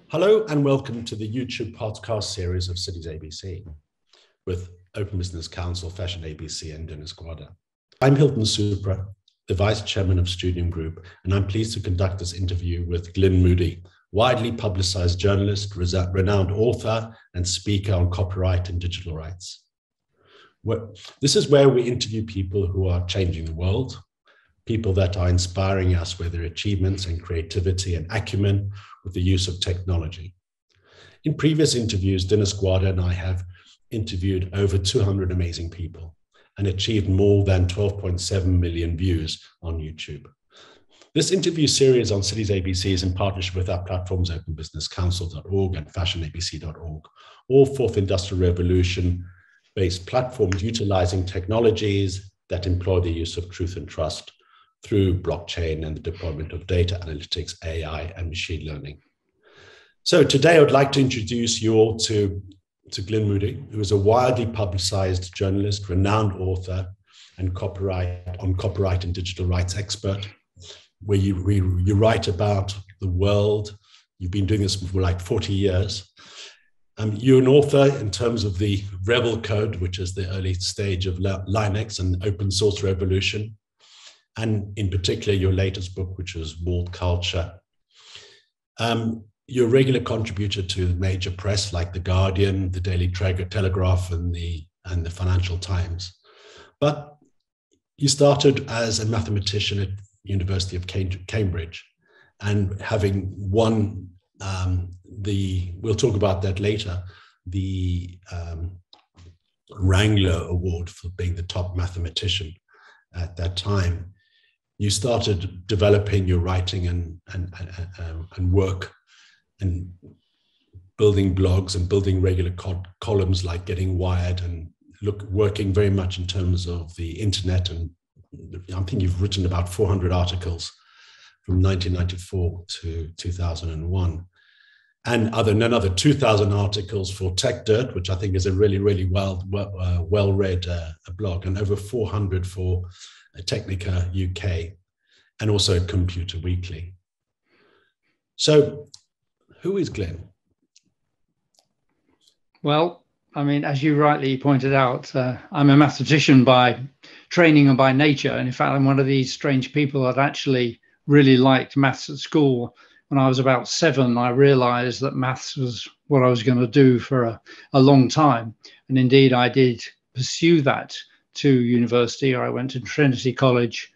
Hello and welcome to the YouTube podcast series of Cities ABC with Open Business Council, Fashion ABC and Dennis Guarda. I'm Hilton Supra, the Vice Chairman of Studium Group, and I'm pleased to conduct this interview with Glyn Moody, widely publicized journalist, renowned author and speaker on copyright and digital rights. This is where we interview people who are changing the world, people that are inspiring us with their achievements and creativity and acumen with the use of technology. In previous interviews, Dennis Guarda and I have interviewed over 200 amazing people and achieved more than 12.7 million views on YouTube. This interview series on Cities ABC is in partnership with our platforms openbusinesscouncil.org and fashionabc.org, all fourth industrial revolution-based platforms utilizing technologies that employ the use of truth and trust through blockchain and the deployment of data analytics, AI, and machine learning. So today I would like to introduce you all to Glyn Moody, who is a widely publicized journalist, renowned author, and copyright and digital rights expert, where you write about the world. You've been doing this for like 40 years. You're an author in terms of the Rebel Code, which is the early stage of Linux and open source revolution. And in particular, your latest book, which was Walled Culture. You're a regular contributor to major press like The Guardian, the Daily Telegraph, and the Financial Times. But you started as a mathematician at University of Cambridge, and having won we'll talk about that later, the Wrangler Award for being the top mathematician at that time. You started developing your writing and work and building blogs and building regular columns like Getting Wired and working very much in terms of the internet. And I think you've written about 400 articles from 1994 to 2001. And another 2,000 articles for TechDirt, which I think is a really, really well-read blog, and over 400 for Technica UK, and also Computer Weekly. So who is Glyn? Well, I mean, as you rightly pointed out, I'm a mathematician by training and by nature. And in fact, I'm one of these strange people that actually really liked maths at school. When I was about 7, I realized that maths was what I was going to do for a long time. And indeed, I did pursue that to university. I went to Trinity College,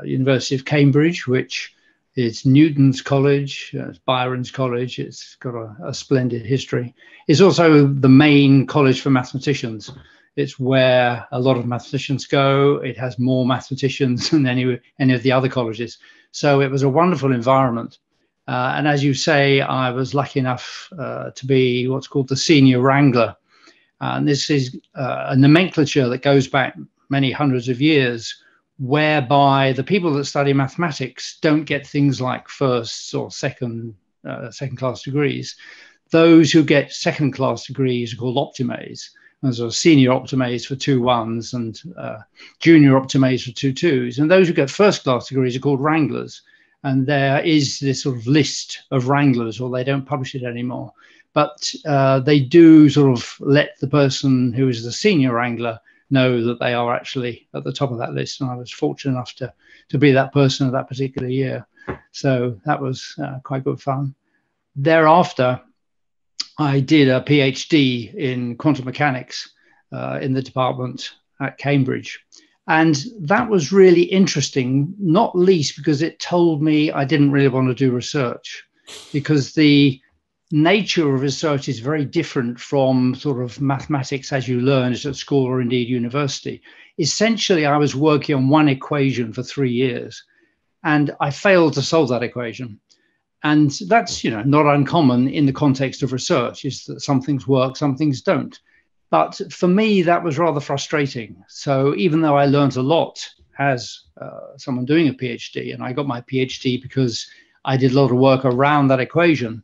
University of Cambridge, which is Newton's college, Byron's college. It's got a splendid history. It's also the main college for mathematicians. It's where a lot of mathematicians go. It has more mathematicians than any of the other colleges. So it was a wonderful environment. And as you say, I was lucky enough to be what's called the senior wrangler. And this is a nomenclature that goes back many hundreds of years, whereby the people that study mathematics don't get things like first or second class degrees. Those who get second class degrees are called optimates. There's a senior optimates for 2 1s and junior optimates for 2 2s. And those who get first class degrees are called wranglers. And there is this sort of list of wranglers, or they don't publish it anymore. But they do sort of let the person who is the senior wrangler know that they are actually at the top of that list. And I was fortunate enough to be that person of that particular year. So that was quite good fun. Thereafter, I did a PhD in quantum mechanics in the department at Cambridge. And that was really interesting, not least because it told me I didn't really want to do research, because the nature of research is very different from sort of mathematics as you learn at school or indeed university. Essentially, I was working on one equation for 3 years, and I failed to solve that equation. And that's, not uncommon in the context of research, is that some things work, some things don't. But for me, that was rather frustrating. So even though I learned a lot as someone doing a PhD, and I got my PhD because I did a lot of work around that equation,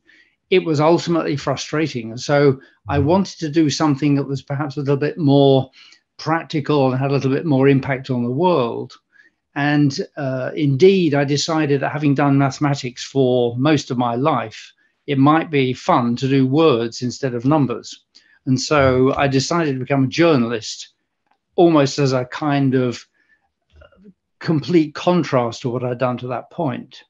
it was ultimately frustrating. And so I wanted to do something that was perhaps a little bit more practical and had a little bit more impact on the world. And indeed, I decided that having done mathematics for most of my life, it might be fun to do words instead of numbers. And so I decided to become a journalist, almost as a kind of complete contrast to what I'd done to that point.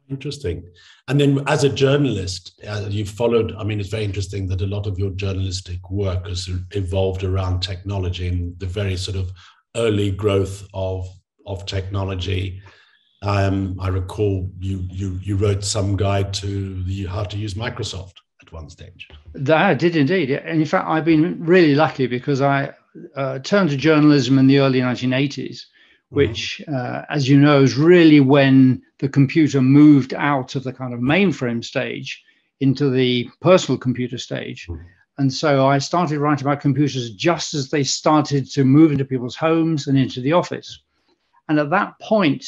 Interesting. And then as a journalist, you've followed, I mean, it's very interesting that a lot of your journalistic work has evolved around technology and the very sort of early growth of technology. I recall you wrote some guide to how to use Microsoft at one stage. I did indeed. And in fact, I've been really lucky because I turned to journalism in the early 1980s, which, as you know, is really when the computer moved out of the kind of mainframe stage into the personal computer stage. And so I started writing about computers just as they started to move into people's homes and into the office. And at that point,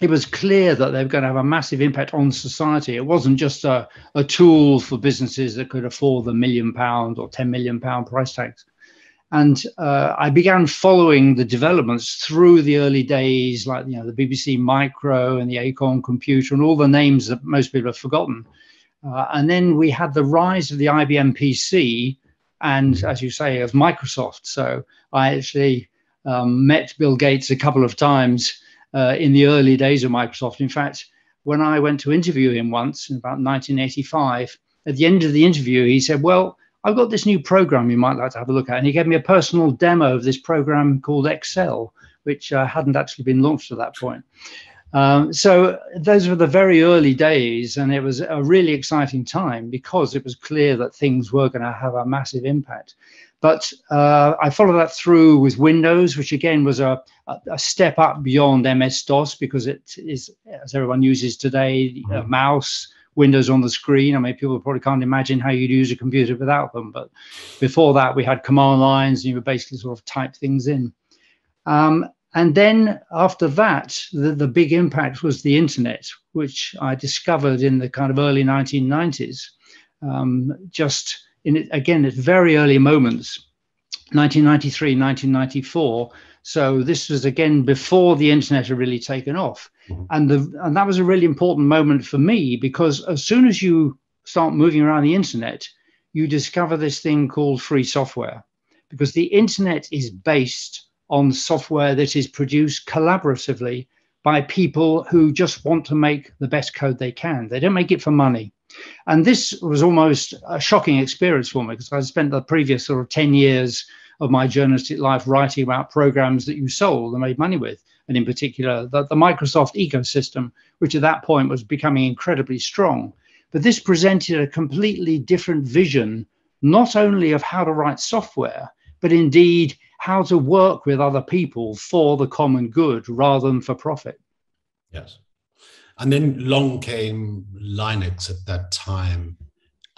it was clear that they were going to have a massive impact on society. It wasn't just a tool for businesses that could afford the £1 million or £10 million price tags. And I began following the developments through the early days, like, you know, the BBC Micro and the Acorn computer and all the names that most people have forgotten. And then we had the rise of the IBM PC and, as you say, of Microsoft. So I actually met Bill Gates a couple of times in the early days of Microsoft. In fact, when I went to interview him once in about 1985, at the end of the interview, he said, well, I've got this new program you might like to have a look at. And he gave me a personal demo of this program called Excel, which hadn't actually been launched at that point. So those were the very early days, and it was a really exciting time because it was clear that things were going to have a massive impact. But I followed that through with Windows, which again was a step up beyond MS-DOS because it is, as everyone uses today, a mouse, Windows on the screen. I mean, people probably can't imagine how you'd use a computer without them. But before that, we had command lines, and you would basically sort of type things in. And then after that, the big impact was the internet, which I discovered in the kind of early 1990s, just in it, again, at very early moments, 1993, 1994. So this was, again, before the internet had really taken off. And that was a really important moment for me, because as soon as you start moving around the internet, you discover this thing called free software, because the internet is based on software that is produced collaboratively by people who just want to make the best code they can. They don't make it for money. And this was almost a shocking experience for me, because I spent the previous sort of 10 years of my journalistic life writing about programs that you sold and made money with, and in particular the Microsoft ecosystem, which at that point was becoming incredibly strong. But this presented a completely different vision, not only of how to write software, but indeed how to work with other people for the common good rather than for profit. Yes. And then along came Linux at that time,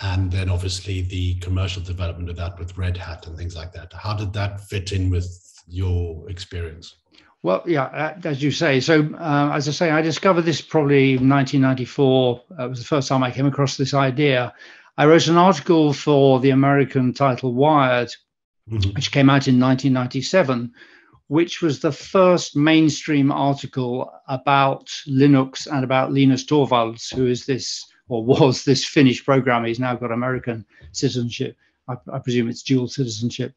and then obviously the commercial development of that with Red Hat and things like that. How did that fit in with your experience? Well, yeah, as you say. So, as I say, I discovered this probably in 1994. It was the first time I came across this idea. I wrote an article for the American title Wired, which came out in 1997, which was the first mainstream article about Linux and about Linus Torvalds, who is this, or was this Finnish programmer. He's now got American citizenship. I presume it's dual citizenship.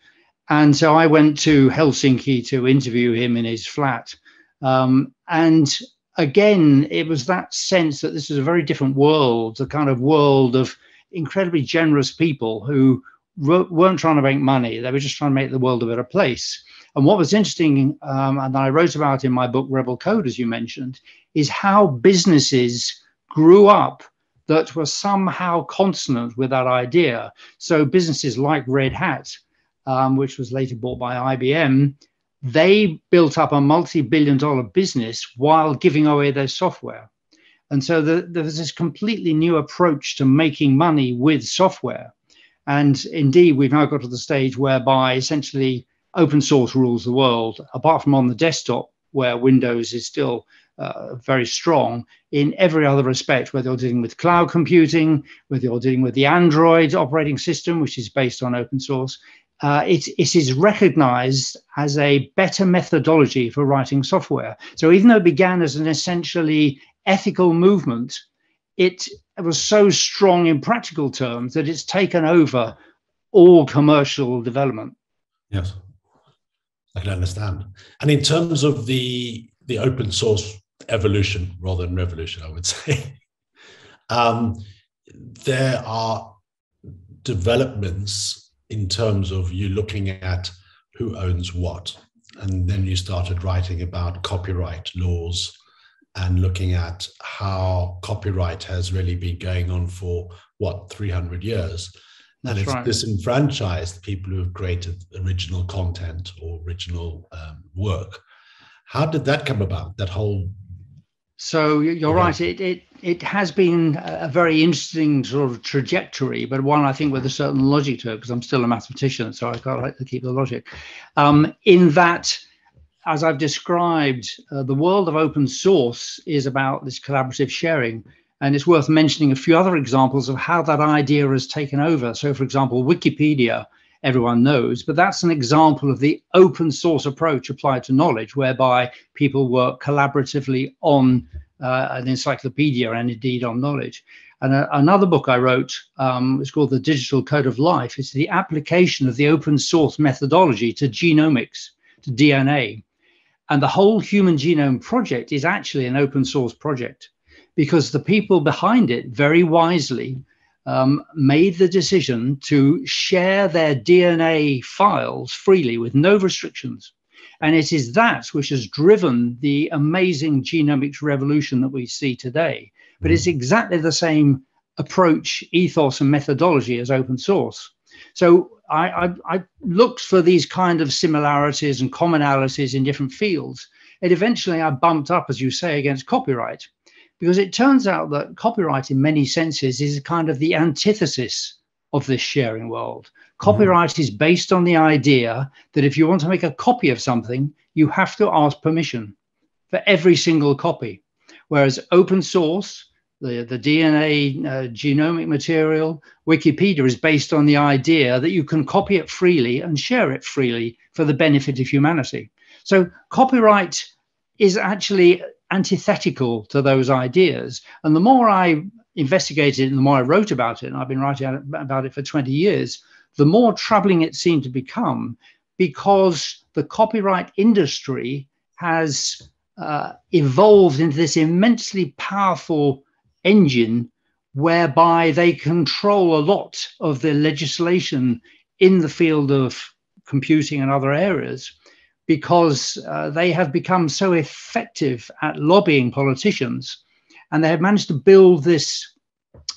And so I went to Helsinki to interview him in his flat. And again, it was that sense that this is a very different world, the kind of world of incredibly generous people who weren't trying to make money. They were just trying to make the world a better place. And what was interesting, and I wrote about in my book, Rebel Code, as you mentioned, is how businesses grew up that were somehow consonant with that idea. So businesses like Red Hat, which was later bought by IBM, they built up a multi-billion-dollar business while giving away their software. And so there was this completely new approach to making money with software. And indeed, we've now got to the stage whereby essentially open source rules the world, apart from on the desktop, where Windows is still very strong. In every other respect, whether you're dealing with cloud computing, whether you're dealing with the Android operating system, which is based on open source, it is recognized as a better methodology for writing software. So even though it began as an essentially ethical movement, it was so strong in practical terms that it's taken over all commercial development. Yes, I can understand. And in terms of the open source evolution rather than revolution, I would say, there are developments in terms of you looking at who owns what. And then you started writing about copyright laws and looking at how copyright has really been going on for, 300 years. And it's disenfranchised people who have created original content or original work. How did that come about, that whole... So you're right. It has been a very interesting sort of trajectory, but one I think with a certain logic to it, because I'm still a mathematician, so I quite like to keep the logic. In that, as I've described, the world of open source is about this collaborative sharing. And it's worth mentioning a few other examples of how that idea has taken over. So, for example, Wikipedia, everyone knows, but that's an example of the open source approach applied to knowledge, whereby people work collaboratively on an encyclopedia and indeed on knowledge. And another book I wrote is called The Digital Code of Life. It's the application of the open source methodology to genomics, to DNA. And the whole Human Genome Project is actually an open source project, because the people behind it very wisely made the decision to share their DNA files freely with no restrictions. And it is that which has driven the amazing genomics revolution that we see today. But it's exactly the same approach, ethos, and methodology as open source. So I looked for these kind of similarities and commonalities in different fields. And eventually I bumped up, as you say, against copyright. Because it turns out that copyright in many senses is kind of the antithesis of this sharing world. Copyright is based on the idea that if you want to make a copy of something, you have to ask permission for every single copy. Whereas open source, the DNA genomic material, Wikipedia is based on the idea that you can copy it freely and share it freely for the benefit of humanity. So copyright is actually antithetical to those ideas. And the more I investigated and the more I wrote about it, and I've been writing about it for 20 years, the more troubling it seemed to become, because the copyright industry has evolved into this immensely powerful engine whereby they control a lot of the legislation in the field of computing and other areas, because they have become so effective at lobbying politicians, and they have managed to build this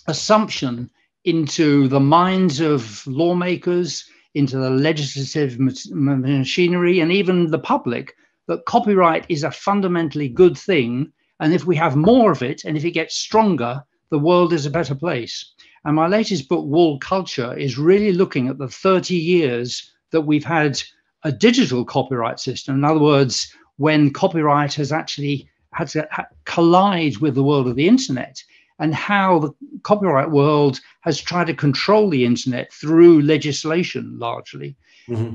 assumption into the minds of lawmakers, into the legislative machinery, and even the public, that copyright is a fundamentally good thing. And if we have more of it, and if it gets stronger, the world is a better place. And my latest book, Walled Culture, is really looking at the 30 years that we've had a digital copyright system. In other words, when copyright has actually had to collide with the world of the internet, and how the copyright world has tried to control the internet through legislation largely,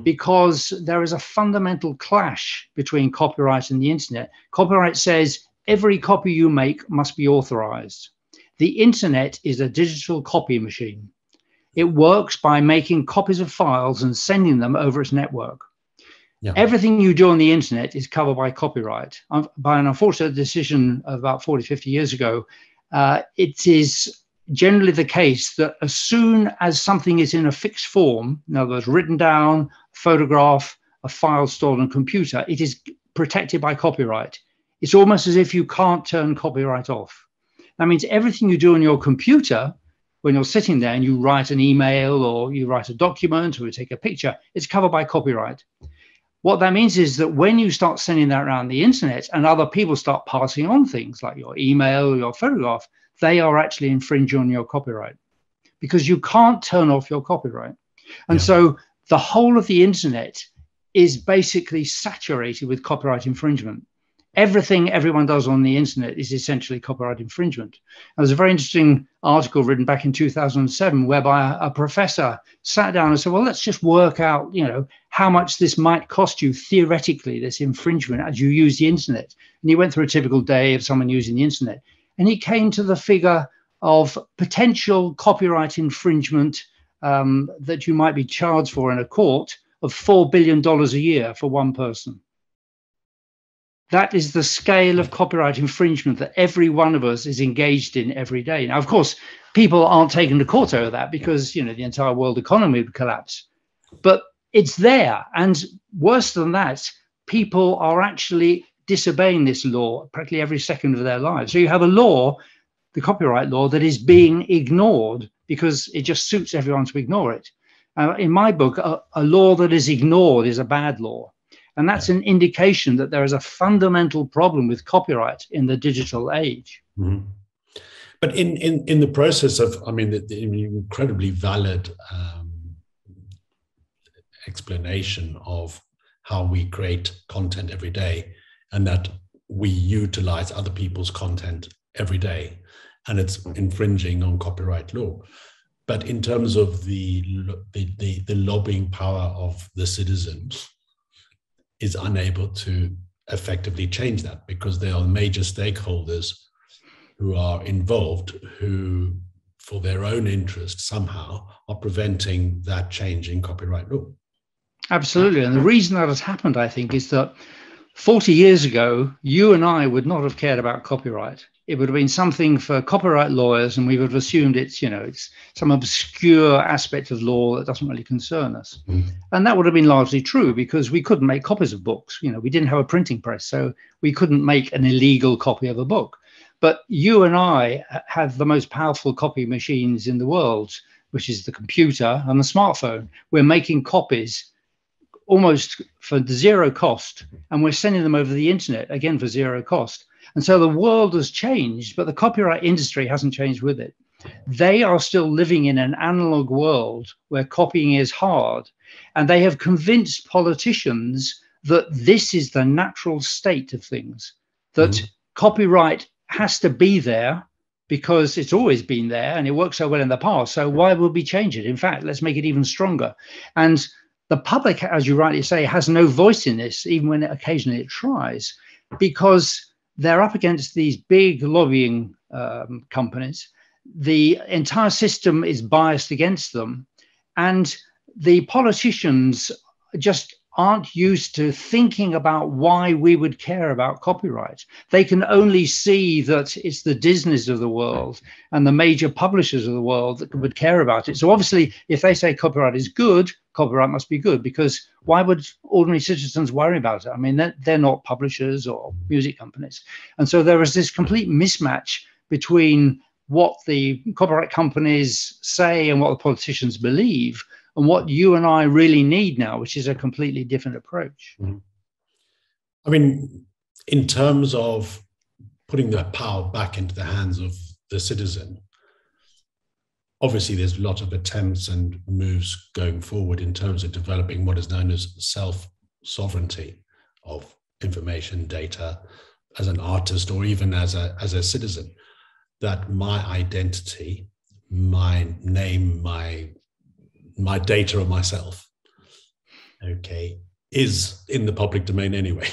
because there is a fundamental clash between copyright and the internet. Copyright says every copy you make must be authorized. The internet is a digital copy machine. It works by making copies of files and sending them over its network. Yeah. Everything you do on the internet is covered by copyright. By an unfortunate decision about 40, 50 years ago, it is generally the case that as soon as something is in a fixed form, in other words, written down, photograph, a file stored on a computer, it is protected by copyright. It's almost as if you can't turn copyright off. That means everything you do on your computer, when you're sitting there and you write an email or you write a document or you take a picture, it's covered by copyright. What that means is that when you start sending that around the internet and other people start passing on things like your email or your photograph, they are actually infringing on your copyright, because you can't turn off your copyright. And so the whole of the internet is basically saturated with copyright infringement. Everything everyone does on the internet is essentially copyright infringement. There's a very interesting article written back in 2007 whereby a professor sat down and said, well, let's just work out, how much this might cost you theoretically, this infringement, as you use the internet. And he went through a typical day of someone using the internet. And he came to the figure of potential copyright infringement that you might be charged for in a court of $4 billion a year for one person. That is the scale of copyright infringement that every one of us is engaged in every day. Now, of course, people aren't taken to court over that because, the entire world economy would collapse. But it's there. And worse than that, people are actually disobeying this law practically every second of their lives. So you have a law, the copyright law, that is being ignored because it just suits everyone to ignore it. In my book, a law that is ignored is a bad law. And that's an indication that there is a fundamental problem with copyright in the digital age. Mm-hmm. But in the process of, the incredibly valid explanation of how we create content every day and that we utilize other people's content every day, and it's infringing on copyright law. But in terms of the lobbying power of the citizens, is unable to effectively change that because there are major stakeholders who are involved who, for their own interest, somehow are preventing that change in copyright law. Absolutely. And the reason that has happened, I think, is that 40 years ago, you and I would not have cared about copyright. It would have been something for copyright lawyers, and we would have assumed it's some obscure aspect of law that doesn't really concern us. Mm. And that would have been largely true because we couldn't make copies of books. We didn't have a printing press, so we couldn't make an illegal copy of a book. But you and I have the most powerful copy machines in the world, which is the computer and the smartphone. We're making copies almost for zero cost, and we're sending them over the internet, again, for zero cost. And so the world has changed, but the copyright industry hasn't changed with it. They are still living in an analog world where copying is hard, and they have convinced politicians that this is the natural state of things, that copyright has to be there because it's always been there and it worked so well in the past. So why would we change it? In fact, let's make it even stronger. And the public, as you rightly say, has no voice in this, even when occasionally it tries, because they're up against these big lobbying companies. The entire system is biased against them. And the politicians just aren't used to thinking about why we would care about copyright. They can only see that it's the Disneys of the world and the major publishers of the world that would care about it. So obviously, if they say copyright is good, copyright must be good, because why would ordinary citizens worry about it? They're not publishers or music companies. And so there is this complete mismatch between what the copyright companies say and what the politicians believe, and what you and I really need now, which is a completely different approach. In terms of putting the power back into the hands of the citizen, obviously there's a lot of attempts and moves going forward in terms of developing what is known as self-sovereignty of information, data, as an artist or even as a citizen, that my identity, my name, my data of myself, is in the public domain anyway.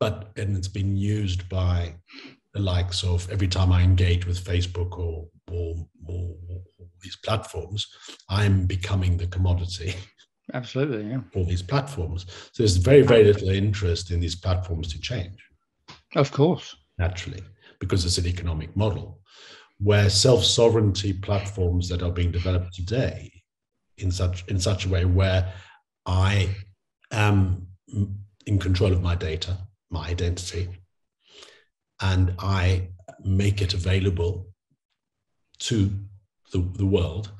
But it's been used by the likes of, every time I engage with Facebook or these platforms, I'm becoming the commodity. Absolutely, yeah. For these platforms. So there's very, very little interest in these platforms to change. Of course. Naturally, because it's an economic model. Where self-sovereignty platforms that are being developed today in such a way where I am in control of my data, my identity, and I make it available to the world,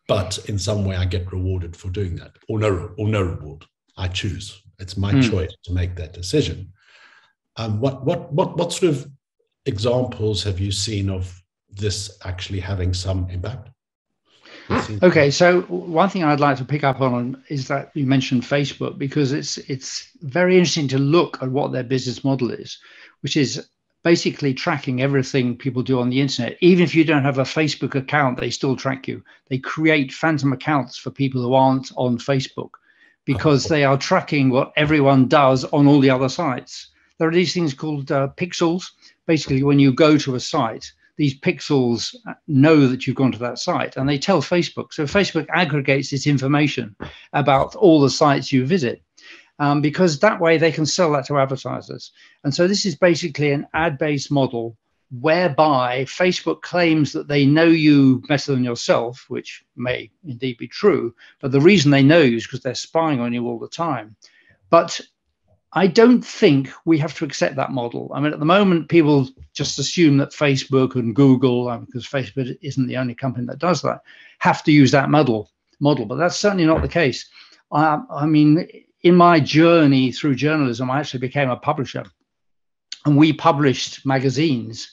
but in some way I get rewarded for doing that, or no reward. I choose. It's my choice to make that decision. What sort of examples have you seen of this actually having some impact? Okay, so one thing I'd like to pick up on is that you mentioned Facebook, because it's very interesting to look at what their business model is, which is basically tracking everything people do on the internet. Even if you don't have a Facebook account, they still track you. They create phantom accounts for people who aren't on Facebook because they are tracking what everyone does on all the other sites. There are these things called pixels. Basically, when you go to a site, these pixels know that you've gone to that site, and they tell Facebook. So Facebook aggregates this information about all the sites you visit, because that way they can sell that to advertisers. And so this is basically an ad-based model whereby Facebook claims that they know you better than yourself, which may indeed be true, but the reason they know you is because they're spying on you all the time. But I don't think we have to accept that model. I mean, at the moment, people just assume that Facebook and Google, because Facebook isn't the only company that does that, have to use that model. But that's certainly not the case. I mean, in my journey through journalism, I actually became a publisher, and we published magazines,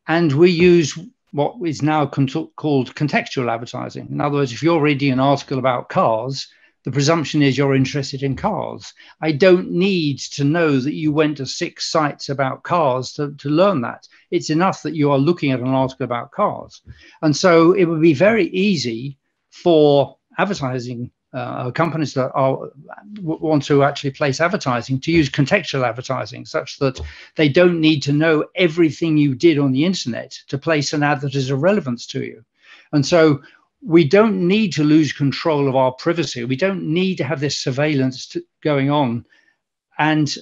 and we use what is now called contextual advertising. In other words, if you're reading an article about cars, the presumption is you're interested in cars. I don't need to know that you went to 6 sites about cars to learn that. It's enough that you are looking at an article about cars. And so it would be very easy for advertising companies that want to actually place advertising to use contextual advertising, such that they don't need to know everything you did on the internet to place an ad that is of relevance to you. And so we don't need to lose control of our privacy. We don't need to have this surveillance going on, and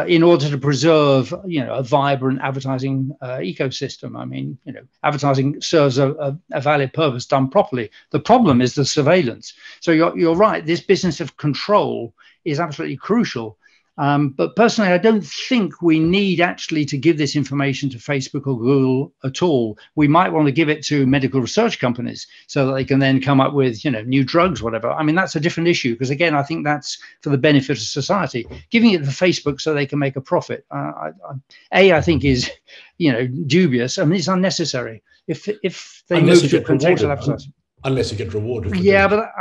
in order to preserve, a vibrant advertising ecosystem. I mean, advertising serves a valid purpose done properly. The problem is the surveillance. So you're right. This business of control is absolutely crucial. But personally, I don't think we need actually to give this information to Facebook or Google at all. We might want to give it to medical research companies so that they can then come up with, new drugs, whatever. I mean, that's a different issue, because again, I think that's for the benefit of society. Giving it to Facebook so they can make a profit, I think is, dubious. I mean, it's unnecessary. If they move to contextual advertising. Unless you get rewarded. Yeah, but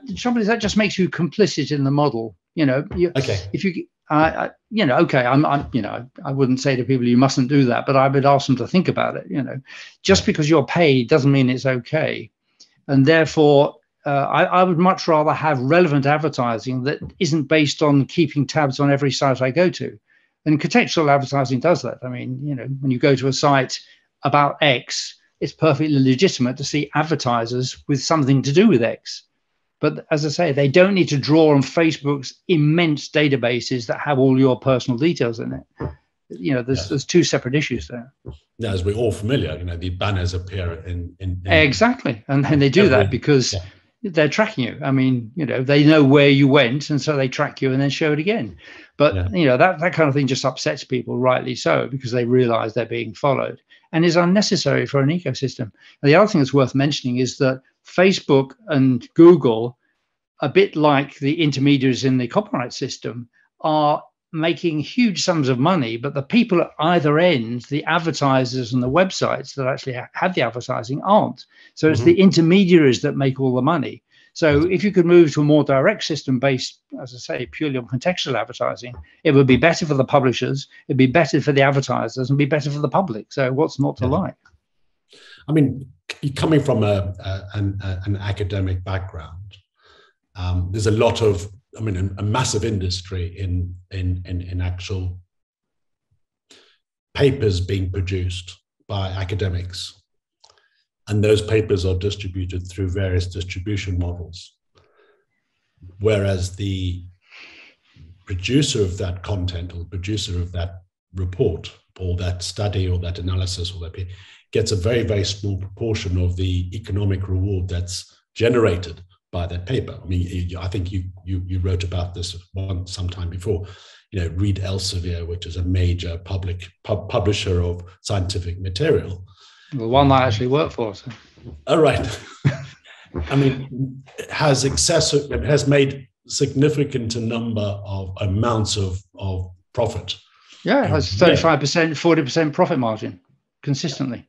the trouble is that just makes you complicit in the model. Okay. If you, okay, I wouldn't say to people you mustn't do that, but I would ask them to think about it. Just because you're paid doesn't mean it's okay, and therefore I would much rather have relevant advertising that isn't based on keeping tabs on every site I go to. And contextual advertising does that. I mean, when you go to a site about X, it's perfectly legitimate to see advertisers with something to do with X. But as I say, they don't need to draw on Facebook's immense databases that have all your personal details in it. There's 2 separate issues there. Yeah, as we're all familiar, the banners appear in exactly, and they do that because they're tracking you. I mean, they know where you went, and so they track you and then show it again. But that kind of thing just upsets people, rightly so, because they realize they're being followed, and is unnecessary for an ecosystem. And the other thing that's worth mentioning is that Facebook and Google, a bit like the intermediaries in the copyright system, are making huge sums of money, but the people at either end, the advertisers and the websites that actually have the advertising, aren't. So it's the intermediaries that make all the money. So if you could move to a more direct system based, as I say, purely on contextual advertising, it would be better for the publishers, it'd be better for the advertisers, and be better for the public. So what's not to like? I mean, coming from an academic background, there's a lot of, a massive industry in actual papers being produced by academics. And those papers are distributed through various distribution models. Whereas the producer of that content, or the producer of that report, or that study, or that analysis, or that gets a very, very small proportion of the economic reward that's generated by that paper. I mean, I think you wrote about this sometime before. Reed Elsevier, which is a major publisher of scientific material. The one I actually work for. So. Oh, right. I mean, it has made significant number of amounts of profit. Yeah, it has 35%, 40% profit margin consistently.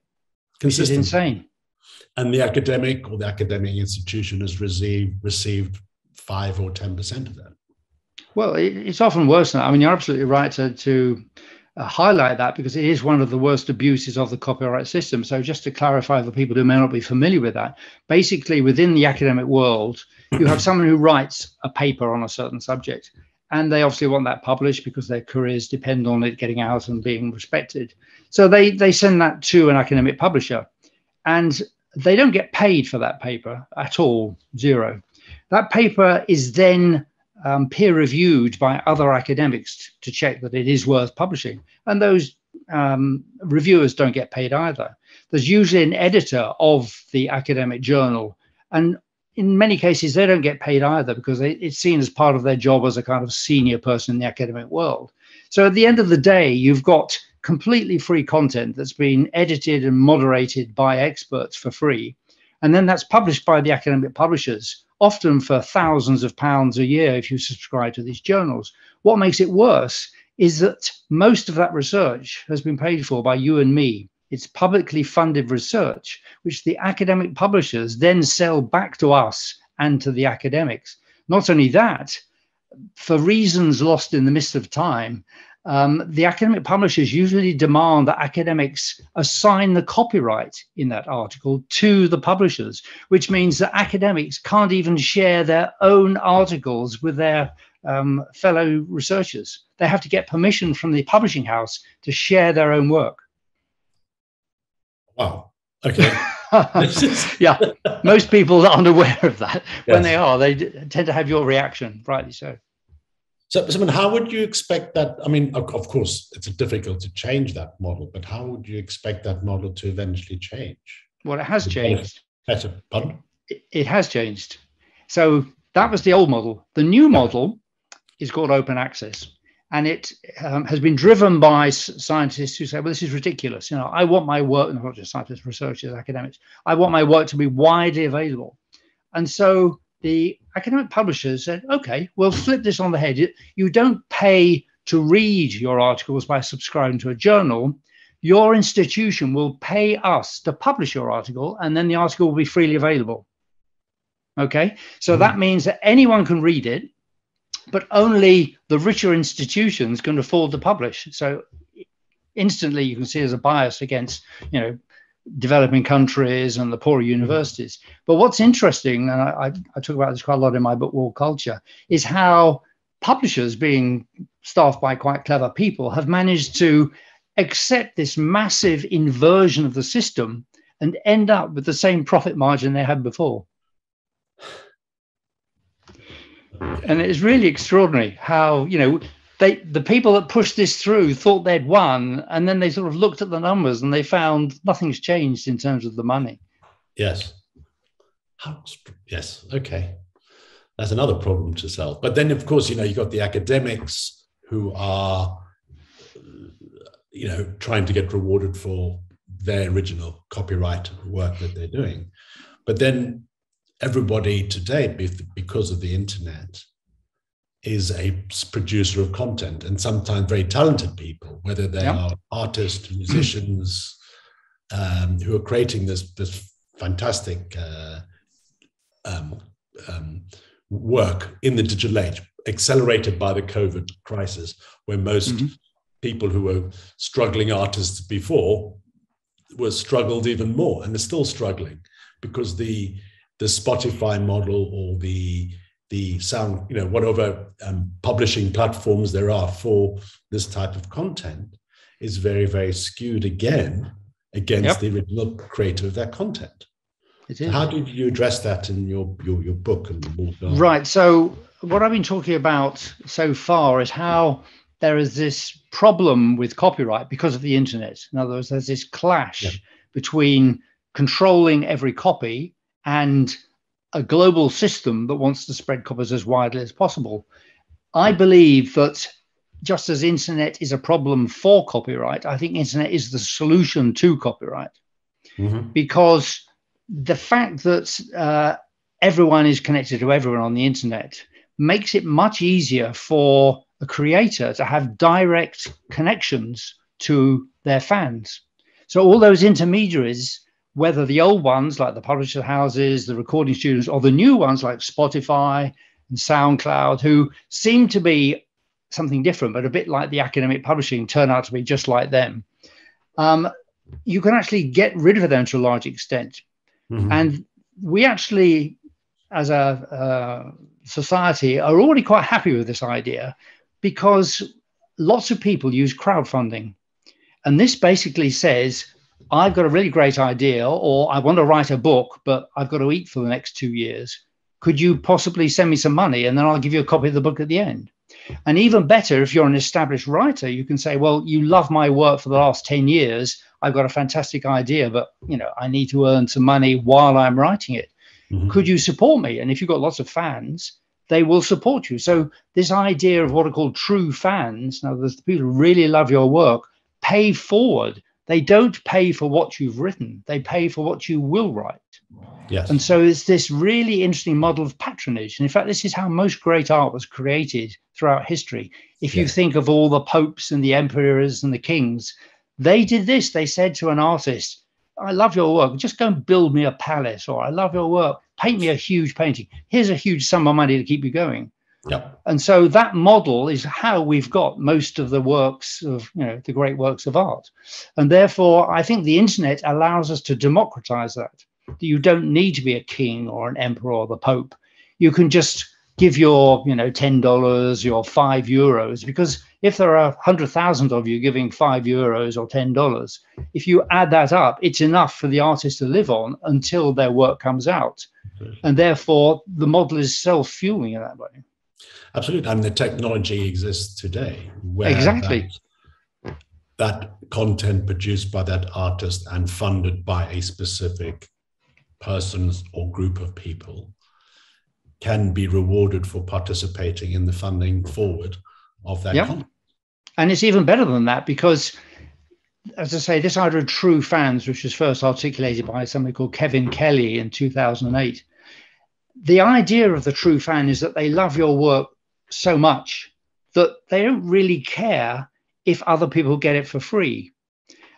Which is insane. And the academic institution has received 5 or 10% of that. Well, it's often worse than that. I mean, you're absolutely right to highlight that, because it is one of the worst abuses of the copyright system. So just to clarify for people who may not be familiar with that, basically within the academic world, you have someone who writes a paper on a certain subject, and they obviously want that published because their careers depend on it getting out and being respected. So they send that to an academic publisher, and they don't get paid for that paper at all, zero. That paper is then peer reviewed by other academics to check that it is worth publishing. And those reviewers don't get paid either. There's usually an editor of the academic journal. And in many cases, they don't get paid either because it's seen as part of their job as a kind of senior person in the academic world. So at the end of the day, you've got completely free content that's been edited and moderated by experts for free. And then that's published by the academic publishers, often for thousands of pounds a year if you subscribe to these journals. What makes it worse is that most of that research has been paid for by you and me. It's publicly funded research, which the academic publishers then sell back to us and to the academics. Not only that, for reasons lost in the mist of time, the academic publishers usually demand that academics assign the copyright in that article to the publishers, which means that academics can't even share their own articles with their fellow researchers. They have to get permission from the publishing house to share their own work. Wow. Okay. Yeah, most people aren't aware of that. Yes. When they are, they tend to have your reaction, rightly so. So, how would you expect that? I mean, of course, it's difficult to change that model, but how would you expect that model to eventually change? Well, it has changed. Pardon? It has changed. So that was the old model. The new model is called open access. And it has been driven by scientists who say, well, this is ridiculous. You know, I want my work, not just scientists, researchers, academics, I want my work to be widely available. And so the academic publishers said, okay, we'll flip this on the head. You don't pay to read your articles by subscribing to a journal. Your institution will pay us to publish your article, and then the article will be freely available. Okay, so that means that anyone can read it, but only the richer institutions can afford to publish. So instantly you can see there's a bias against, you know, developing countries and the poorer universities. But what's interesting, and I talk about this quite a lot in my book, World Culture, is how publishers, being staffed by quite clever people, have managed to accept this massive inversion of the system and end up with the same profit margin they had before. And it's really extraordinary how, you know, the people that pushed this through thought they'd won, and then they sort of looked at the numbers and they found nothing's changed in terms of the money. Yes. Yes. Okay. That's another problem to solve. But then, of course, you know, you've got the academics who are, you know, trying to get rewarded for their original copyright work that they're doing. But then everybody today, because of the internet, is a producer of content, and sometimes very talented people, whether they are artists, musicians, who are creating this fantastic work in the digital age, accelerated by the COVID crisis, where most people who were struggling artists before were struggled even more, and they're still struggling because the Spotify model or the sound, you know, whatever publishing platforms there are for this type of content is very, very skewed again against the original creator of that content. It is. So how did you address that in your book and the book? Right. So what I've been talking about so far is how there is this problem with copyright because of the internet. In other words, there's this clash between controlling every copy and a global system that wants to spread copies as widely as possible. I believe that just as internet is a problem for copyright, I think internet is the solution to copyright, because the fact that everyone is connected to everyone on the internet makes it much easier for a creator to have direct connections to their fans. So all those intermediaries, whether the old ones like the publisher houses, the recording studios, or the new ones like Spotify and SoundCloud, who seem to be something different, but a bit like the academic publishing, turn out to be just like them. You can actually get rid of them to a large extent. And we actually as a society are already quite happy with this idea, because lots of people use crowdfunding. And this basically says, I've got a really great idea, or I want to write a book, but I've got to eat for the next 2 years. Could you possibly send me some money? And then I'll give you a copy of the book at the end. And even better, if you're an established writer, you can say, well, you love my work for the last 10 years. I've got a fantastic idea, but I need to earn some money while I'm writing it. Mm-hmm. Could you support me? And if you've got lots of fans, they will support you. So this idea of what are called true fans, now there's the people who really love your work, pay forward. They don't pay for what you've written. They pay for what you will write. Yes. And so it's this really interesting model of patronage. And in fact, this is how most great art was created throughout history. If you think of all the popes and the emperors and the kings, they did this. They said to an artist, I love your work. Just go and build me a palace, or I love your work. Paint me a huge painting. Here's a huge sum of money to keep you going. Yep. And so that model is how we've got most of the works of, the great works of art. And therefore, I think the internet allows us to democratize that. You don't need to be a king or an emperor or the Pope. You can just give your, $10, your €5, because if there are 100,000 of you giving €5 or $10, if you add that up, it's enough for the artist to live on until their work comes out. And therefore, the model is self-fueling in that way. Absolutely. And the technology exists today where exactly that content produced by that artist and funded by a specific person or group of people can be rewarded for participating in the funding forward of that content. And it's even better than that, because, as I say, this idea of true fans, which was first articulated by somebody called Kevin Kelly in 2008, the idea of the true fan is that they love your work so much that they don't really care if other people get it for free.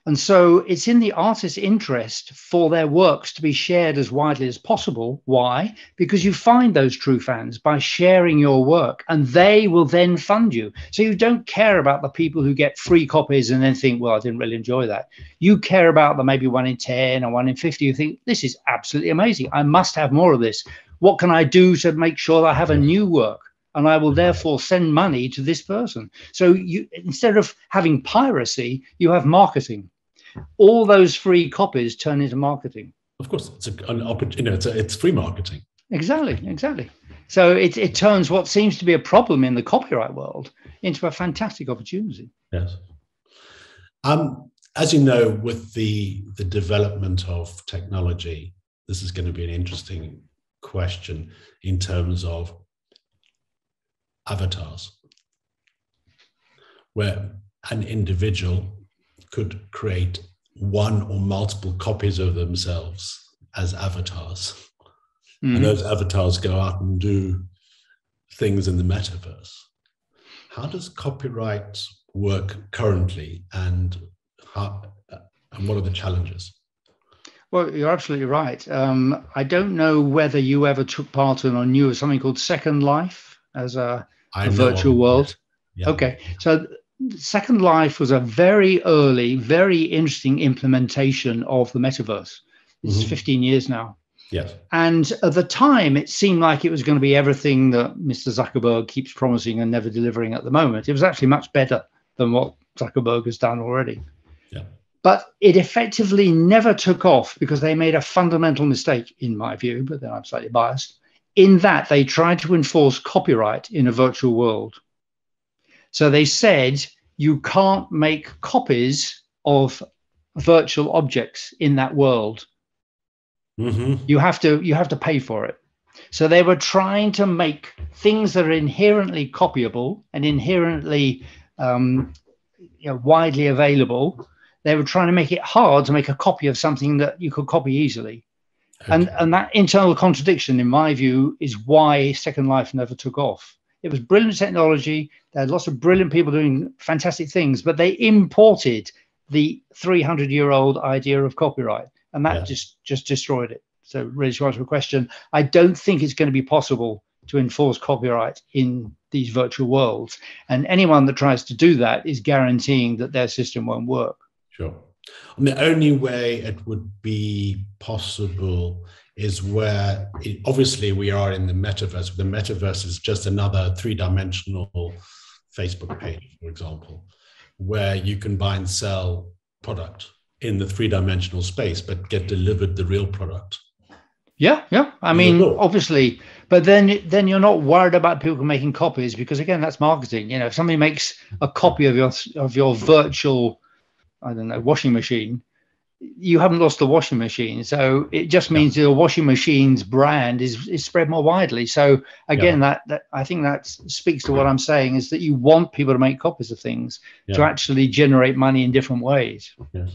And so it's in the artist's interest for their works to be shared as widely as possible. Why? Because you find those true fans by sharing your work, and they will then fund you. So you don't care about the people who get free copies and then think, well, I didn't really enjoy that. You care about the maybe 1 in 10 or 1 in 50 who think, this is absolutely amazing. I must have more of this. What can I do to make sure that I have a new work? And I will therefore send money to this person. So you, instead of having piracy, you have marketing. All those free copies turn into marketing. Of course, it's an opportunity. It's free marketing. Exactly. So it turns what seems to be a problem in the copyright world into a fantastic opportunity. Yes. As you know, with the development of technology, this is going to be an interesting question in terms of avatars, where an individual could create one or multiple copies of themselves as avatars. Mm-hmm. And those avatars go out and do things in the metaverse. How does copyright work currently, and what are the challenges? Well, you're absolutely right. I don't know whether you ever took part in or knew of something called Second Life as a virtual world. Yeah. Okay, so Second Life was a very early, very interesting implementation of the metaverse. This is 15 years now. Yes. And at the time, it seemed like it was going to be everything that Mr. Zuckerberg keeps promising and never delivering at the moment. It was actually much better than what Zuckerberg has done already. Yeah. But it effectively never took off because they made a fundamental mistake, in my view, but then I'm slightly biased, in that they tried to enforce copyright in a virtual world. So they said you can't make copies of virtual objects in that world. Mm-hmm. You have to pay for it. So they were trying to make things that are inherently copyable and inherently widely available. They were trying to make it hard to make a copy of something that you could copy easily. Okay. And that internal contradiction, in my view, is why Second Life never took off. It was brilliant technology. They had lots of brilliant people doing fantastic things, but they imported the 300-year-old idea of copyright, and that just destroyed it. So really, to answer your question, I don't think it's going to be possible to enforce copyright in these virtual worlds. And anyone that tries to do that is guaranteeing that their system won't work. Sure. And the only way it would be possible is where obviously we are in the metaverse. The metaverse is just another three-dimensional Facebook page, for example, where you can buy and sell product in the three-dimensional space, but get delivered the real product. Yeah. I mean, obviously, but then you're not worried about people making copies, because again, that's marketing. If somebody makes a copy of your virtual, I don't know, washing machine, you haven't lost the washing machine. So it just means the washing machine's brand is spread more widely. So again, that I think that speaks to what I'm saying, is that you want people to make copies of things to actually generate money in different ways. Yes.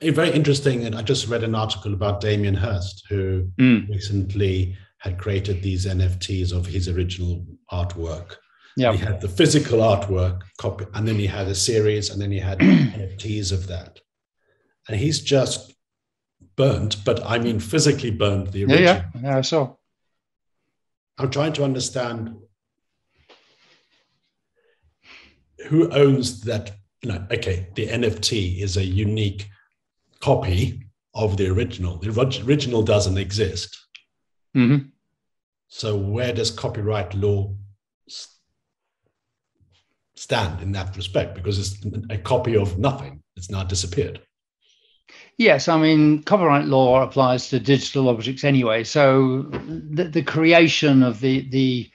Very interesting. And I just read an article about Damien Hirst, who recently had created these NFTs of his original artwork. Yeah. He had the physical artwork copy, and then he had a series, and then he had NFTs of that. And he's just burnt, but I mean physically burnt the original. Yeah, I saw. I'm trying to understand who owns that. Okay, the NFT is a unique copy of the original. The original doesn't exist. Mm-hmm. So where does copyright law stand in that respect? Because it's a copy of nothing. It's now disappeared. Yes, I mean, copyright law applies to digital objects anyway. So the creation of the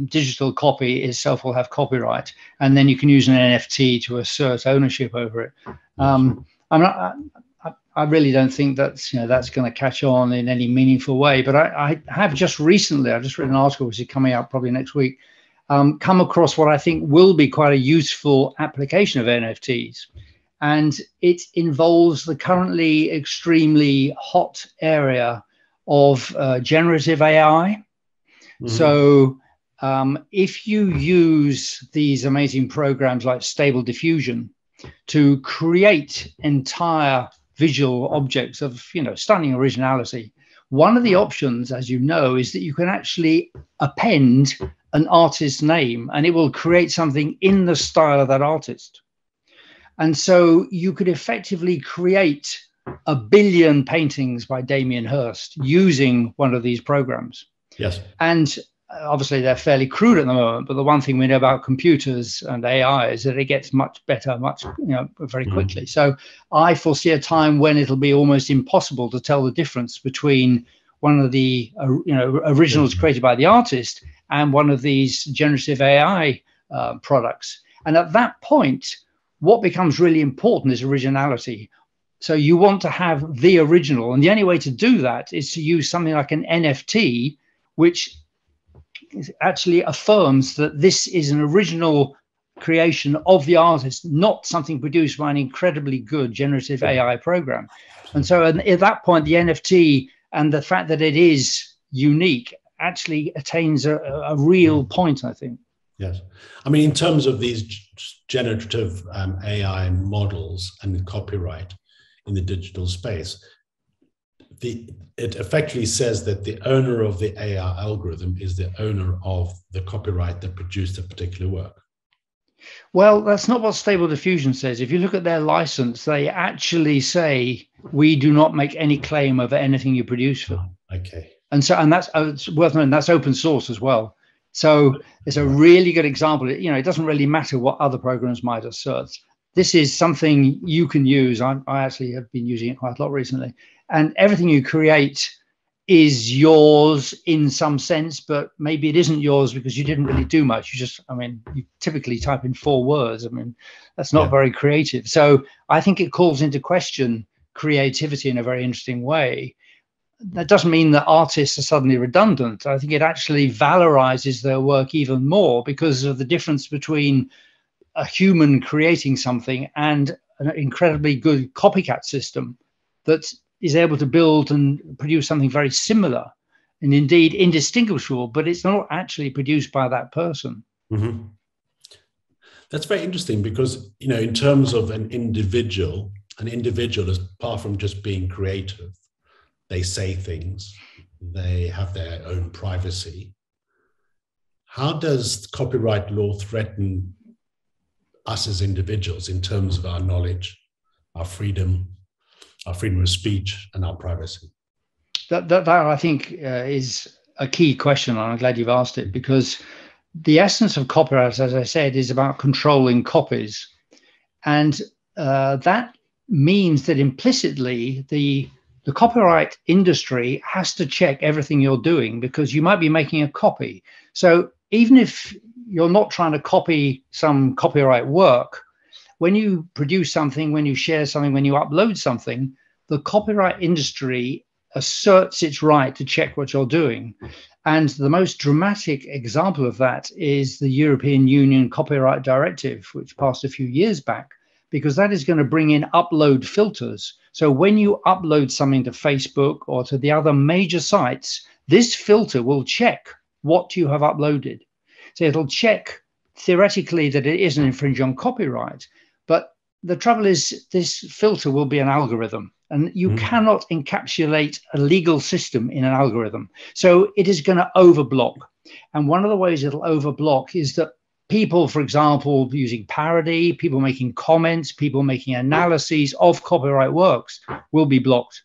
digital copy itself will have copyright, and then you can use an NFT to assert ownership over it. I really don't think that's going to catch on in any meaningful way. But I have just recently, I've just written an article which is coming out probably next week, come across what I think will be quite a useful application of NFTs. And it involves the currently extremely hot area of generative AI. Mm-hmm. So if you use these amazing programs like Stable Diffusion to create entire visual objects of stunning originality, one of the options, as you know, is that you can actually append an artist's name, and it will create something in the style of that artist. And so you could effectively create 1 billion paintings by Damien Hirst using one of these programs. Yes. And obviously they're fairly crude at the moment, but the one thing we know about computers and AI is that it gets much better, very quickly. So I foresee a time when it'll be almost impossible to tell the difference between one of the originals created by the artist and one of these generative AI products. And at that point, what becomes really important is originality. So you want to have the original, and the only way to do that is to use something like an NFT, which actually affirms that this is an original creation of the artist, not something produced by an incredibly good generative AI program. And so at that point, the NFT and the fact that it is unique actually attains a real point, I think. Yes. I mean, in terms of these generative AI models and the copyright in the digital space, it effectively says that the owner of the AI algorithm is the owner of the copyright that produced a particular work. Well, that's not what Stable Diffusion says. If you look at their license, they actually say, we do not make any claim over anything you produce for. Okay. And that's it's worth noting, that's open source as well. So it's a really good example. It doesn't really matter what other programs might assert. This is something you can use. I actually have been using it quite a lot recently. And everything you create is yours in some sense, but maybe it isn't yours because you didn't really do much. You typically type in 4 words. That's not very creative. So I think it calls into question creativity in a very interesting way. That doesn't mean that artists are suddenly redundant. I think it actually valorizes their work even more because of the difference between a human creating something and an incredibly good copycat system that is able to build and produce something very similar and indeed indistinguishable, but it's not actually produced by that person. Mm-hmm. That's very interesting because, in terms of an individual is apart from just being creative, they say things, they have their own privacy. How does copyright law threaten us as individuals in terms of our knowledge, our freedom of speech, and our privacy? That I think is a key question, and I'm glad you've asked it, because the essence of copyright, as I said, is about controlling copies. And that means that implicitly the copyright industry has to check everything you're doing, because you might be making a copy. So even if you're not trying to copy some copyright work, when you produce something, when you share something, when you upload something, the copyright industry asserts its right to check what you're doing. And the most dramatic example of that is the European Union Copyright Directive, which passed a few years back, because that is going to bring in upload filters. So when you upload something to Facebook or to the other major sites, this filter will check what you have uploaded. So it'll check theoretically that it isn't infringing on copyright. But the trouble is, this filter will be an algorithm, and you cannot encapsulate a legal system in an algorithm. So it is going to overblock. And one of the ways it'll overblock is that people, for example, using parody, people making comments, people making analyses of copyright works will be blocked.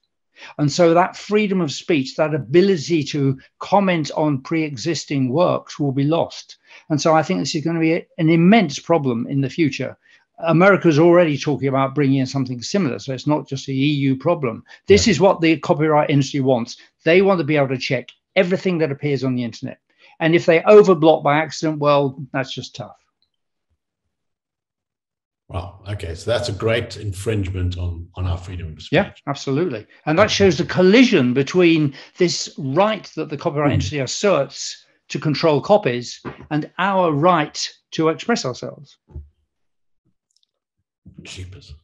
And so that freedom of speech, that ability to comment on pre-existing works will be lost. And so I think this is going to be an immense problem in the future. America's already talking about bringing in something similar. So it's not just a EU problem. This is what the copyright industry wants. They want to be able to check everything that appears on the internet. And if they overblock by accident, well, that's just tough. Wow. Okay. So that's a great infringement on our freedom of speech. Yeah, absolutely. And that shows the collision between this right that the copyright industry asserts to control copies and our right to express ourselves. Cheapers.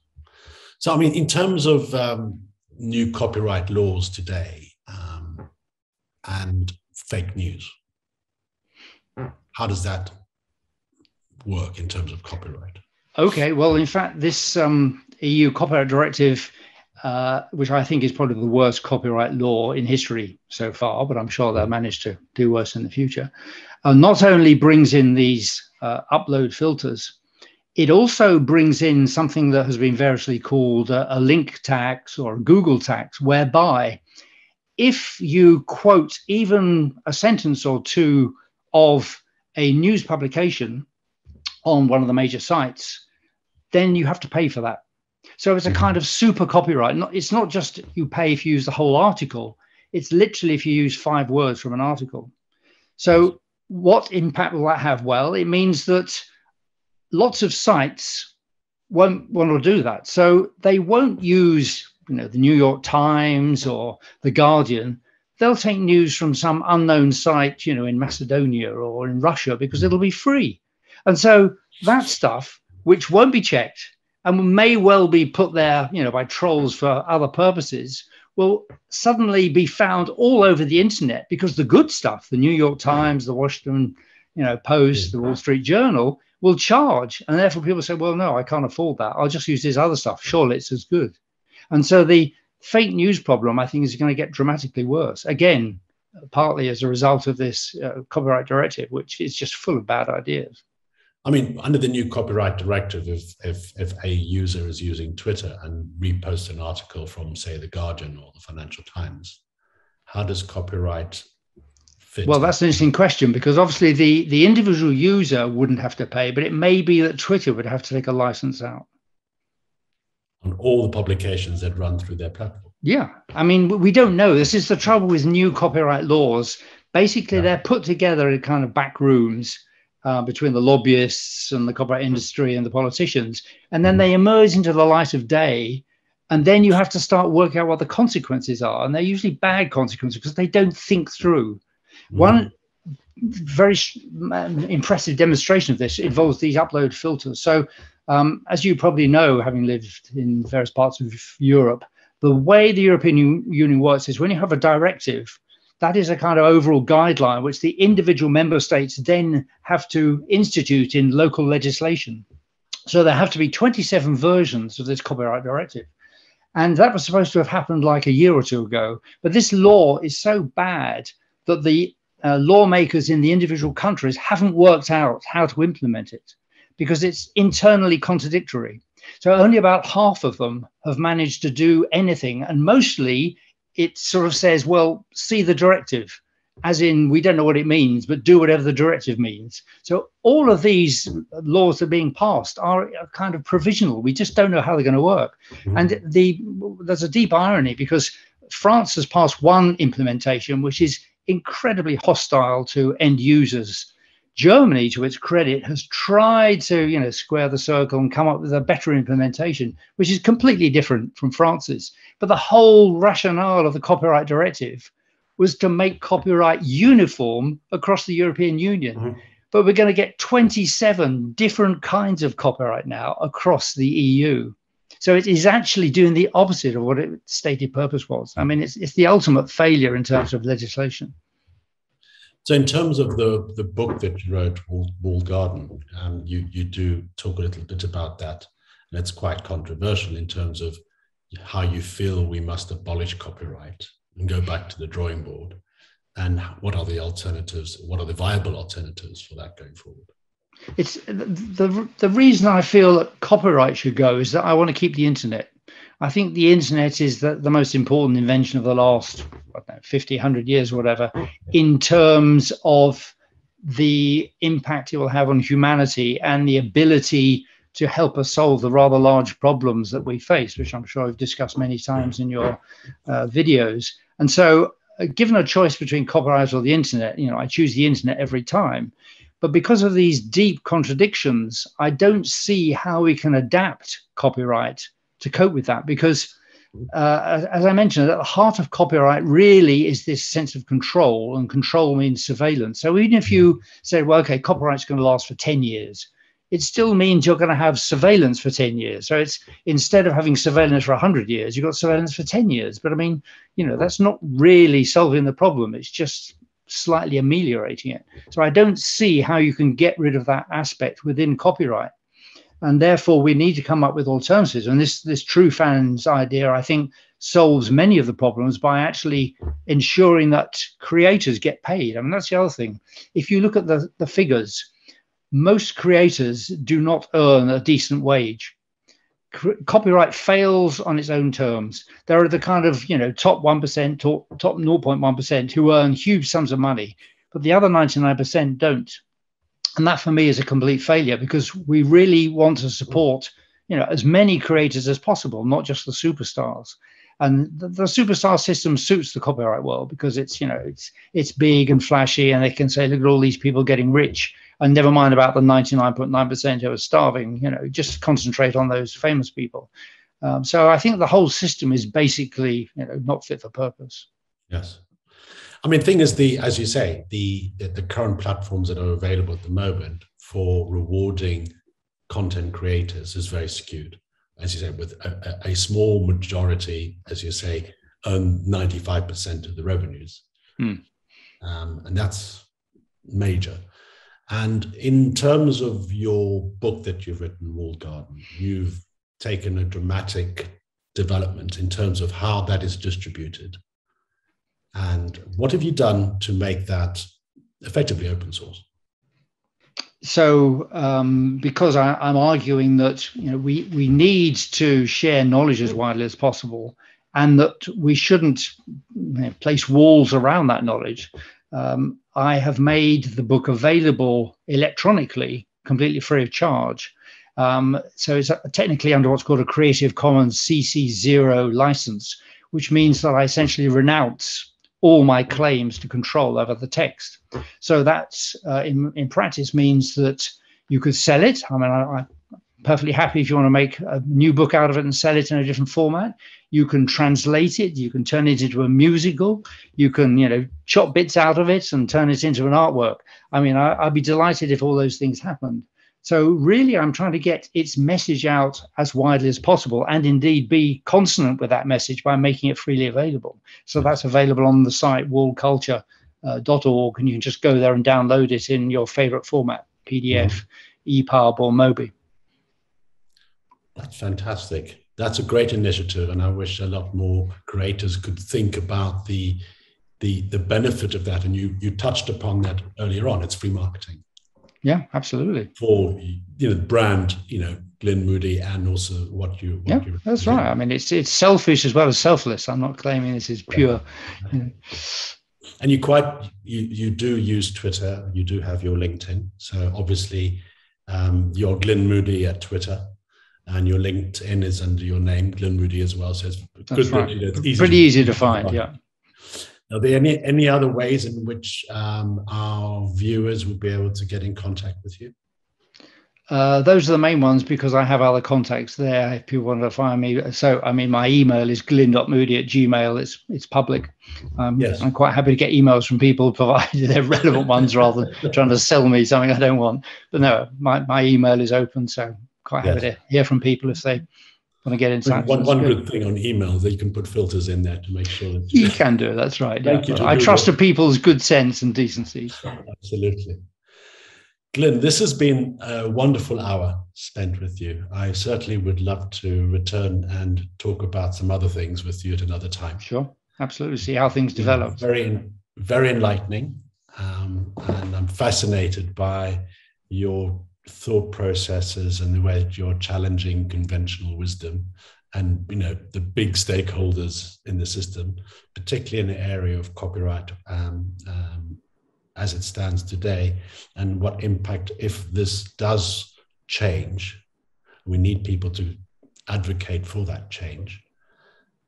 So, I mean, in terms of new copyright laws today and fake news, how does that work in terms of copyright? Okay, well, in fact, this EU copyright directive, which I think is probably the worst copyright law in history so far, but I'm sure they'll manage to do worse in the future, not only brings in these upload filters, it also brings in something that has been variously called a link tax or a Google tax, whereby if you quote even a sentence or two of a news publication on one of the major sites, then you have to pay for that. So it's a kind of super copyright. It's not just you pay if you use the whole article. It's literally if you use 5 words from an article. So what impact will that have? Well, it means that lots of sites won't want to do that. So they won't use, the New York Times or the Guardian. They'll take news from some unknown site, in Macedonia or in Russia, because it'll be free. And so that stuff, which won't be checked and may well be put there, by trolls for other purposes, will suddenly be found all over the internet, because the good stuff, the New York Times, the Washington, Post, the Wall Street Journal, will charge. And therefore people say, well, no, I can't afford that. I'll just use this other stuff. Surely it's as good. And so the fake news problem, I think, is going to get dramatically worse. Again, partly as a result of this copyright directive, which is just full of bad ideas. I mean, under the new copyright directive, if a user is using Twitter and reposts an article from, say, The Guardian or the Financial Times, how does copyright fit? Well, that's an interesting question, because obviously the individual user wouldn't have to pay, but it may be that Twitter would have to take a license out on all the publications that run through their platform. Yeah. I mean, we don't know. This is the trouble with new copyright laws. Basically, they're put together in kind of back rooms between the lobbyists and the copyright industry and the politicians. And then they emerge into the light of day. And then you have to start working out what the consequences are. And they're usually bad consequences because they don't think through. One very impressive demonstration of this involves these upload filters. So as you probably know, having lived in various parts of Europe, the way the European Union works is when you have a directive, that is a kind of overall guideline which the individual member states then have to institute in local legislation. So there have to be 27 versions of this copyright directive. And that was supposed to have happened like a year or two ago. But this law is so bad that the lawmakers in the individual countries haven't worked out how to implement it, because it's internally contradictory. So only about half of them have managed to do anything. And mostly it sort of says, well, see the directive, as in we don't know what it means, but do whatever the directive means. So all of these laws that are being passed are kind of provisional. We just don't know how they're going to work. Mm-hmm. And there's a deep irony, because France has passed one implementation which is incredibly hostile to end users. Germany, to its credit, has tried to, square the circle and come up with a better implementation, which is completely different from France's. But the whole rationale of the copyright directive was to make copyright uniform across the European Union. Mm-hmm. But we're going to get 27 different kinds of copyright now across the EU. So it is actually doing the opposite of what its stated purpose was. I mean, it's the ultimate failure in terms of legislation. So in terms of the book that you wrote, Walled Garden, you do talk a little bit about that. And it's quite controversial in terms of how you feel we must abolish copyright and go back to the drawing board. And what are the alternatives? What are the viable alternatives for that going forward? It's the reason I feel that copyright should go is that I want to keep the internet. I think the internet is the most important invention of the last 50, 100 years or whatever, in terms of the impact it will have on humanity and the ability to help us solve the rather large problems that we face, which I'm sure I've discussed many times in your videos. And so given a choice between copyright or the internet, I choose the internet every time. But because of these deep contradictions, I don't see how we can adapt copyright to cope with that, because as I mentioned, at the heart of copyright really is this sense of control, and control means surveillance. So even if you say, well, okay, copyright's going to last for 10 years, it still means you're going to have surveillance for 10 years. So it's, instead of having surveillance for 100 years, you've got surveillance for 10 years. But I mean, that's not really solving the problem. It's just slightly ameliorating it. So I don't see how you can get rid of that aspect within copyright. And therefore, we need to come up with alternatives. And this True Fans idea, I think, solves many of the problems by actually ensuring that creators get paid. I mean, that's the other thing. If you look at the figures, most creators do not earn a decent wage. Copyright fails on its own terms. There are the kind of, top 1%, top 0.1% who earn huge sums of money, but the other 99% don't. And that for me is a complete failure, because we really want to support, as many creators as possible, not just the superstars. And the superstar system suits the copyright world because it's, it's big and flashy, and they can say, look at all these people getting rich, and never mind about the 99.9% who are starving, just concentrate on those famous people. So I think the whole system is basically, not fit for purpose. Yes. I mean, thing is, as you say, the current platforms that are available at the moment for rewarding content creators is very skewed. As you say, with a small majority, as you say, earn 95% of the revenues. And that's major. And in terms of your book that you've written, Walled Garden, you've taken a dramatic development in terms of how that is distributed. And what have you done to make that effectively open source? So because I'm arguing that we need to share knowledge as widely as possible, and that we shouldn't place walls around that knowledge, I have made the book available electronically, completely free of charge. So it's technically under what's called a Creative Commons CC0 license, which means that I essentially renounce all my claims to control over the text. So that's in practice means that you could sell it. I mean, I'm perfectly happy if you want to make a new book out of it and sell it in a different format. You can translate it. You can turn it into a musical. You can, chop bits out of it and turn it into an artwork. I mean, I'd be delighted if all those things happened. So really, I'm trying to get its message out as widely as possible, and indeed be consonant with that message by making it freely available. So that's available on the site walledculture.org, and you can just go there and download it in your favorite format, PDF, EPUB, or Mobi. That's fantastic. That's a great initiative, and I wish a lot more creators could think about the benefit of that. And you touched upon that earlier on. It's free marketing. Yeah, absolutely. For brand, Glyn Moody and also what you that's right. I mean, it's selfish as well as selfless. I'm not claiming this is pure. And you do use Twitter. You do have your LinkedIn. So obviously, you're Glyn Moody at Twitter, and your LinkedIn is under your name, Glyn Moody, as well. So it's good. Right. It's pretty easy to find. Yeah. Are there any other ways in which our viewers would be able to get in contact with you? Those are the main ones, because I have other contacts there if people want to find me. So, I mean, my email is glyn.moody@gmail.com. It's public. Yes. I'm quite happy to get emails from people, provided they're relevant ones, rather than trying to sell me something I don't want. But no, my email is open, so quite happy to hear from people if they want to get in touch. One good thing on email is that you can put filters in there to make sure that you can do it. That's right. Thank you. I trust people's good sense and decency. So. Absolutely. Glyn, this has been a wonderful hour spent with you. I certainly would love to return and talk about some other things with you at another time. Sure, absolutely. See how things develop. Very, very enlightening. And I'm fascinated by your thought processes and the way that you're challenging conventional wisdom and, the big stakeholders in the system, particularly in the area of copyright as it stands today, and what impact, if this does change, we need people to advocate for that change.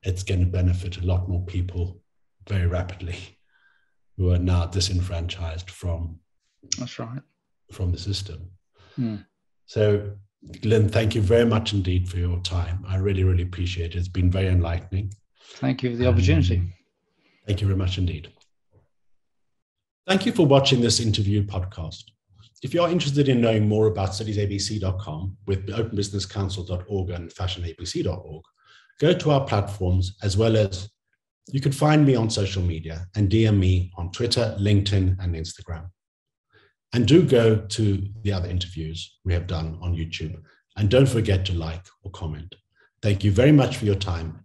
It's going to benefit a lot more people very rapidly who are now disenfranchised from the system. So, Glyn, thank you very much indeed for your time. I really, really appreciate it. It's been very enlightening. Thank you for the opportunity. Thank you very much indeed. Thank you for watching this interview podcast. If you are interested in knowing more about studiesabc.com with openbusinesscouncil.org and fashionabc.org, go to our platforms, as well as you can find me on social media and DM me on Twitter, LinkedIn, and Instagram. And do go to the other interviews we have done on YouTube. And don't forget to like or comment. Thank you very much for your time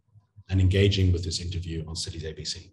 and engaging with this interview on Studies ABC.